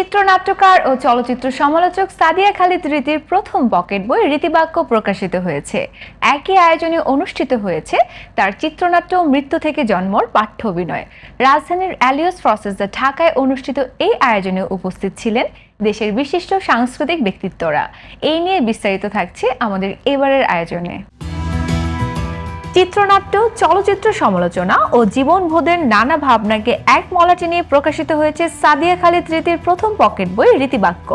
চিত্রনাট্যকার ও চলচ্চিত্র সমালোচক সাদিয়া খালিদ রীতির প্রথম পকেট বই রীতিবাক্য প্রকাশিত হয়েছে। একই আয়োজনে অনুষ্ঠিত হয়েছে তার চিত্রনাট্য মৃত্যু থেকে জন্মর পাঠ্য অভিনয়। রাজধানীর অ্যালিয়স ফ্রসেস ঢাকায় অনুষ্ঠিত এই আয়োজনে উপস্থিত ছিলেন দেশের বিশিষ্ট সাংস্কৃতিক ব্যক্তিত্বরা। এই নিয়ে বিস্তারিত থাকছে আমাদের এবারের আয়োজনে। চিত্রনাট্য, চলচ্চিত্র সমালোচনা ও জীবনবোধের নানা ভাবনাকে এক মলাটে নিয়ে প্রকাশিত হয়েছে সাদিয়া খালিদ রীতির প্রথম পকেট বই রীতিবাক্য।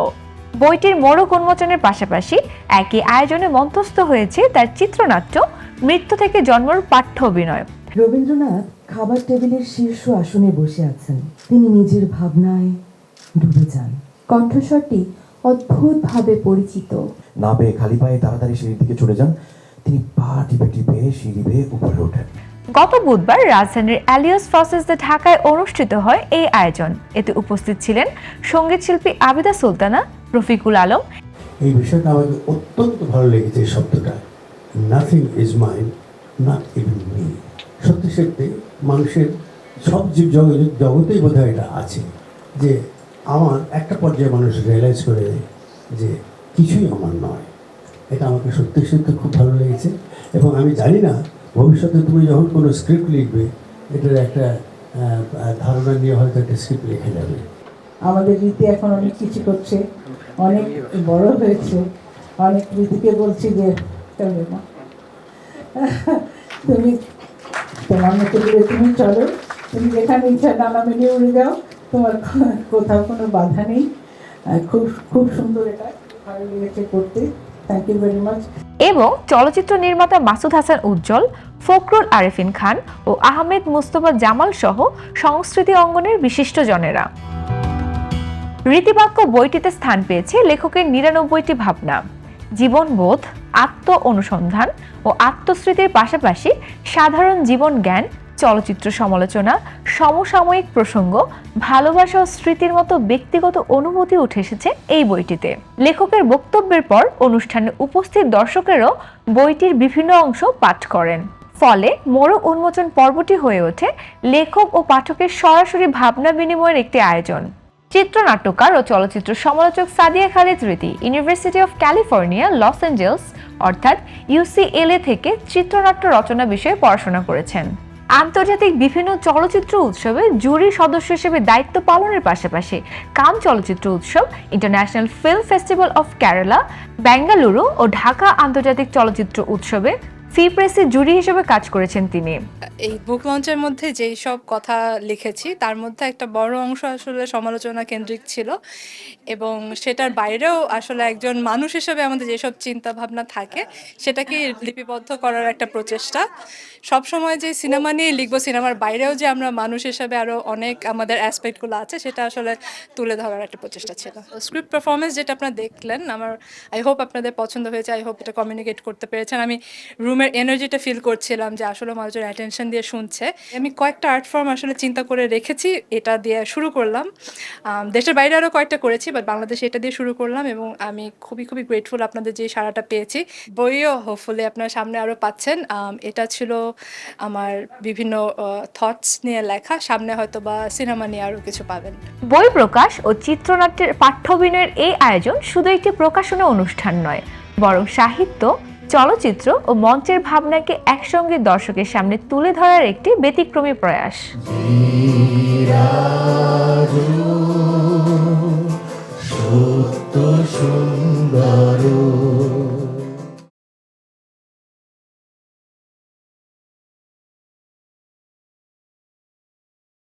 বইটির মোড়ক উন্মোচনের পাশাপাশি একই আয়োজনে মঞ্চস্থ হয়েছে তার চিত্রনাট্য মৃত্যু থেকে জন্মর পাঠ্য অভিনয়। রবীন্দ্রনাথ খাবার টেবিলের শীর্ষ আসনে বসে আছেন। তিনি নিজের ভাবনায় ডুবে যান। কণ্ঠস্বরটি অদ্ভুতভাবে পরিচিত। না পেয়ে খালি পায়ে তাড়াতাড়ি সিঁড়ির দিকে চলে যান। তিনি পা টিপে টিপে সিঁড়ি বেয়ে উপরে ওঠেন। গত বুধবার রাজধানীর অ্যালিয়স ফ্রসেস ঢাকায় অনুষ্ঠিত হয় এই আয়োজন। এতে উপস্থিত ছিলেন সঙ্গীত শিল্পী আবিদা সুলতানা, রফিকুল আলম। এই বিষয়টা আমাকে অত্যন্ত ভালো লেগেছে, এই শব্দটা nothing is mine, not even me. সত্যি সত্যি মানুষের সব জীব জগতেই বোধহয় এটা আছে, যে আমার একটা পর্যায়ে মানুষ রিয়েলাইজ করে যে কিছুই আমার নয়। এটা আমাকে সত্যি সত্যি খুব ভালো লেগেছে। এবং আমি জানি না ভবিষ্যতে তুমি যখন কোনো স্ক্রিপ্ট লিখবে, এটার একটা ধারণা নিয়ে হয়তো একটা স্ক্রিপ্ট লিখে যাবে। আমাদের রীতি এখন অনেক কিছু করছে, অনেক বড় হয়েছে। অনেক রীতিকে বলছি যে চলো মা, তুমি তোমার মতো করে তুমি চলো, তুমি যেখানে ইচ্ছা ডানা মেলে উড়ে যাও, তোমার কোথাও কোনো বাধা নেই। খুব খুব সুন্দর, এটা ভালো লেগেছে করতে। Thank you very much. এবং চলচ্চিত্র নির্মাতা মাসুদ হাসান উজ্জ্বল, ফখরুল আরেফিন খান ও আহমেদ মুস্তফা জামাল সহ সংস্কৃতি অঙ্গনের বিশিষ্টজনেরা। রীতিবাক্য বইটিতে স্থান পেয়েছে লেখকের ৯৯টি ভাবনা, জীবনবোধ, আত্ম অনুসন্ধান ও আত্মস্মৃতির পাশাপাশি সাধারণ জীবন জ্ঞান, চলচ্চিত্র সমালোচনা, সমসাময়িক প্রসঙ্গ, ভালোবাসা ও স্মৃতির মতো ব্যক্তিগত অনুভূতি উঠে এসেছে এই বইটিতে। লেখকের বক্তব্যের পর অনুষ্ঠানে উপস্থিত দর্শকেরও বইটির বিভিন্ন অংশ পাঠ করেন। ফলে মোড়ক উন্মোচন পর্বটি হয়ে ওঠে লেখক ও পাঠকের সরাসরি ভাবনা বিনিময়ের একটি আয়োজন। চিত্রনাট্যকার ও চলচ্চিত্র সমালোচক Sadia Khalid Riti university of California, Los Angeles অর্থাৎ UCLA থেকে চিত্রনাট্য রচনা বিষয়ে পড়াশোনা করেছেন। আন্তর্জাতিক বিভিন্ন চলচ্চিত্র উৎসবে জুরি সদস্য হিসেবে দায়িত্ব পালনের পাশাপাশি কান চলচ্চিত্র উৎসব, international film festival of Kerala, Bengaluru ও ঢাকা আন্তর্জাতিক চলচ্চিত্র উৎসবে ফি প্রেসে জুরি হিসেবে কাজ করেছেন তিনি। এই বুক লঞ্চের মধ্যে যেই সব কথা লিখেছি তার মধ্যে একটা বড় অংশ আসলে সমালোচনা কেন্দ্রিক ছিল, এবং সেটার বাইরেও আসলে একজন মানুষ হিসেবে আমাদের যেসব চিন্তা ভাবনা থাকে সেটাকে লিপিবদ্ধ করার একটা প্রচেষ্টা। সবসময় যে সিনেমা নিয়ে লিখবো, সিনেমার বাইরেও যে আমরা মানুষ হিসেবে আরও অনেক আমাদের অ্যাসপেক্টগুলো আছে সেটা আসলে তুলে ধরার একটা প্রচেষ্টা ছিল। স্ক্রিপ্ট পারফরমেন্স যেটা আপনারা দেখলেন, আই হোপ আপনাদের পছন্দ হয়েছে, আই হোপ এটা কমিউনিকেট করতে পেরেছেন। আমি রুমের এনার্জিটা ফিল করছিলাম যে আসলে মানুষজন অ্যাটেনশন দিয়ে শুনছে। আমি কয়েকটা আর্ট ফর্ম আসলে চিন্তা করে রেখেছি, এটা দিয়ে শুরু করলাম। দেশের বাইরে আরও কয়েকটা করেছি, বাট বাংলাদেশে এটা দিয়ে শুরু করলাম, এবং আমি খুবই খুবই গ্রেটফুল আপনাদের যে সাড়াটা পেয়েছি। বইও হোপফুলি আপনার সামনে আরও পাচ্ছেন। এটা ছিল আমার বিভিন্ন থটস নিয়ে লেখা, সামনে হয়তো বা সিনেমা নিয়ে আরও কিছু পাবেন। বই প্রকাশ ও চিত্রনাট্যের পাঠ্য অভিনয়ের এই আয়োজন শুধু একটি প্রকাশনা অনুষ্ঠান নয়, বরং সাহিত্য, চলচ্চিত্র ও মঞ্চের ভাবনাকে একসঙ্গে দর্শকের সামনে তুলে ধরার একটি ব্যতিক্রমী প্রয়াস। সত্য